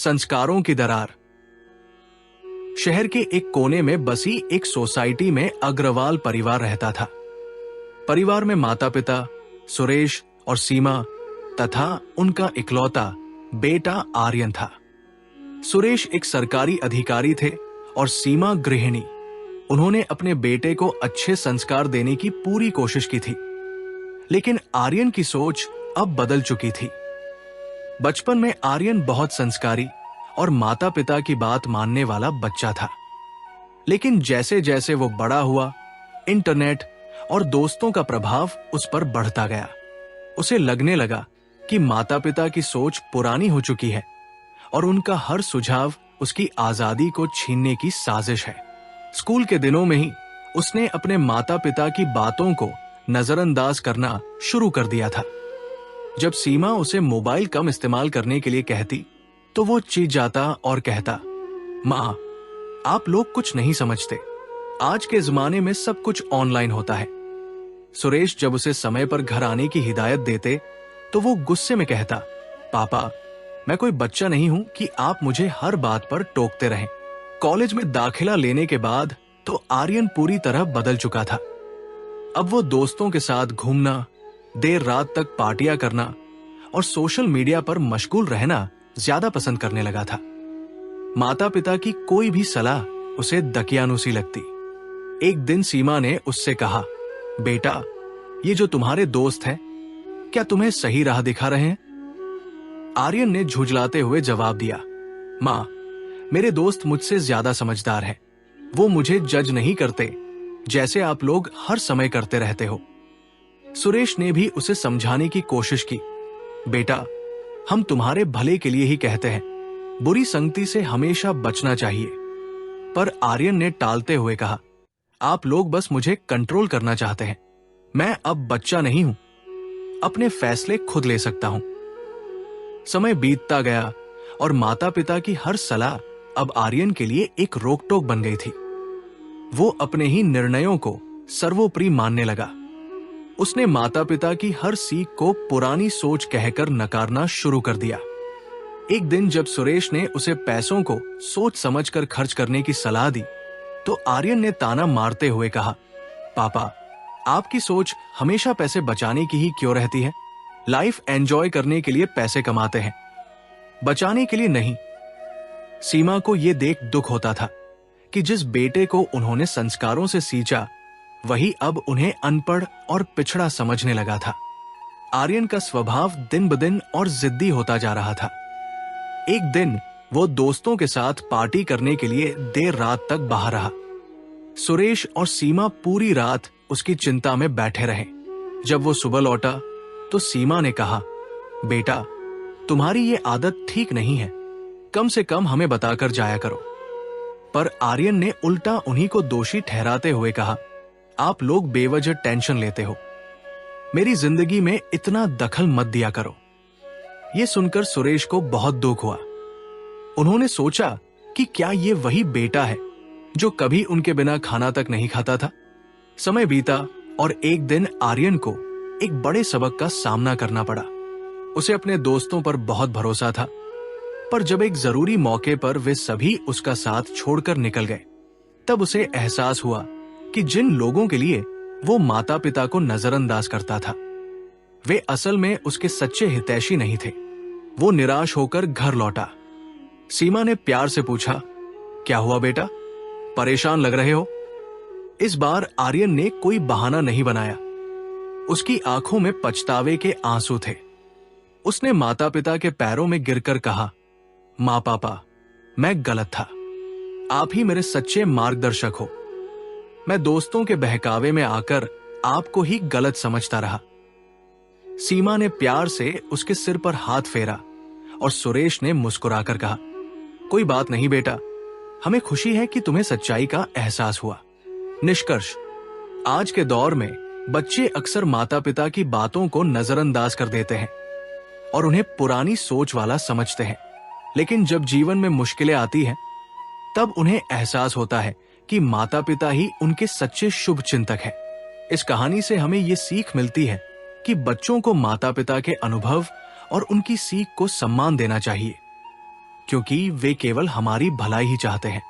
संस्कारों की दरार। शहर के एक कोने में बसी एक सोसाइटी में अग्रवाल परिवार रहता था। परिवार में माता पिता सुरेश और सीमा तथा उनका इकलौता बेटा आर्यन था। सुरेश एक सरकारी अधिकारी थे और सीमा गृहिणी। उन्होंने अपने बेटे को अच्छे संस्कार देने की पूरी कोशिश की थी, लेकिन आर्यन की सोच अब बदल चुकी थी। बचपन में आर्यन बहुत संस्कारी और माता पिता की बात मानने वाला बच्चा था, लेकिन जैसे जैसे वो बड़ा हुआ, इंटरनेट और दोस्तों का प्रभाव उस पर बढ़ता गया। उसे लगने लगा कि माता पिता की सोच पुरानी हो चुकी है और उनका हर सुझाव उसकी आजादी को छीनने की साजिश है। स्कूल के दिनों में ही उसने अपने माता पिता की बातों को नजरअंदाज करना शुरू कर दिया था। जब सीमा उसे मोबाइल कम इस्तेमाल करने के लिए कहती तो वो चीख जाता और कहता, माँ, आप लोग कुछ नहीं समझते, आज के जमाने में सब कुछ ऑनलाइन होता है। सुरेश जब उसे समय पर घर आने की हिदायत देते तो वो गुस्से में कहता, पापा, मैं कोई बच्चा नहीं हूं कि आप मुझे हर बात पर टोकते रहें। कॉलेज में दाखिला लेने के बाद तो आर्यन पूरी तरह बदल चुका था। अब वो दोस्तों के साथ घूमना, देर रात तक पार्टियां करना और सोशल मीडिया पर मशगूल रहना ज्यादा पसंद करने लगा था। माता पिता की कोई भी सलाह उसे दकियानुसी लगती। एक दिन सीमा ने उससे कहा, बेटा, ये जो तुम्हारे दोस्त हैं, क्या तुम्हें सही राह दिखा रहे हैं? आर्यन ने झुंझलाते हुए जवाब दिया, माँ, मेरे दोस्त मुझसे ज्यादा समझदार हैं। वो मुझे जज नहीं करते जैसे आप लोग हर समय करते रहते हो। सुरेश ने भी उसे समझाने की कोशिश की, बेटा, हम तुम्हारे भले के लिए ही कहते हैं, बुरी संगति से हमेशा बचना चाहिए। पर आर्यन ने टालते हुए कहा, आप लोग बस मुझे कंट्रोल करना चाहते हैं। मैं अब बच्चा नहीं हूं, अपने फैसले खुद ले सकता हूं। समय बीतता गया और माता पिता की हर सलाह अब आर्यन के लिए एक रोक टोक बन गई थी। वो अपने ही निर्णयों को सर्वोपरि मानने लगा। उसने माता पिता की हर सीख को पुरानी सोच कहकर नकारना शुरू कर दिया। एक दिन जब सुरेश ने उसे पैसों को सोच समझकर खर्च करने की सलाह दी तो आर्यन ने ताना मारते हुए कहा, पापा, आपकी सोच हमेशा पैसे बचाने की ही क्यों रहती है? लाइफ एंजॉय करने के लिए पैसे कमाते हैं, बचाने के लिए नहीं। सीमा को यह देख दुख होता था कि जिस बेटे को उन्होंने संस्कारों से सींचा वही अब उन्हें अनपढ़ और पिछड़ा समझने लगा था। आर्यन का स्वभाव दिन ब दिन और जिद्दी होता जा रहा था। एक दिन वो दोस्तों के साथ पार्टी करने के लिए देर रात तक बाहर रहा। सुरेश और सीमा पूरी रात उसकी चिंता में बैठे रहे। जब वो सुबह लौटा तो सीमा ने कहा, बेटा, तुम्हारी ये आदत ठीक नहीं है, कम से कम हमें बताकर जाया करो। पर आर्यन ने उल्टा उन्हीं को दोषी ठहराते हुए कहा, आप लोग बेवजह टेंशन लेते हो, मेरी जिंदगी में इतना दखल मत दिया करो। यह सुनकर सुरेश को बहुत दुख हुआ। उन्होंने सोचा कि क्या ये वही बेटा है जो कभी उनके बिना खाना तक नहीं खाता था। समय बीता और एक दिन आर्यन को एक बड़े सबक का सामना करना पड़ा। उसे अपने दोस्तों पर बहुत भरोसा था, पर जब एक जरूरी मौके पर वे सभी उसका साथ छोड़कर निकल गए, तब उसे एहसास हुआ कि जिन लोगों के लिए वो माता पिता को नजरअंदाज करता था, वे असल में उसके सच्चे हितैषी नहीं थे। वो निराश होकर घर लौटा। सीमा ने प्यार से पूछा, क्या हुआ बेटा, परेशान लग रहे हो? इस बार आर्यन ने कोई बहाना नहीं बनाया। उसकी आंखों में पछतावे के आंसू थे। उसने माता पिता के पैरों में गिरकर कहा, माँ पापा, मैं गलत था, आप ही मेरे सच्चे मार्गदर्शक हो। मैं दोस्तों के बहकावे में आकर आपको ही गलत समझता रहा। सीमा ने प्यार से उसके सिर पर हाथ फेरा और सुरेश ने मुस्कुराकर कहा, कोई बात नहीं बेटा, हमें खुशी है कि तुम्हें सच्चाई का एहसास हुआ। निष्कर्ष, आज के दौर में बच्चे अक्सर माता पिता की बातों को नजरअंदाज कर देते हैं और उन्हें पुरानी सोच वाला समझते हैं, लेकिन जब जीवन में मुश्किलें आती हैं तब उन्हें एहसास होता है कि माता पिता ही उनके सच्चे शुभ चिंतक हैं। इस कहानी से हमें ये सीख मिलती है कि बच्चों को माता पिता के अनुभव और उनकी सीख को सम्मान देना चाहिए। क्योंकि वे केवल हमारी भलाई ही चाहते हैं।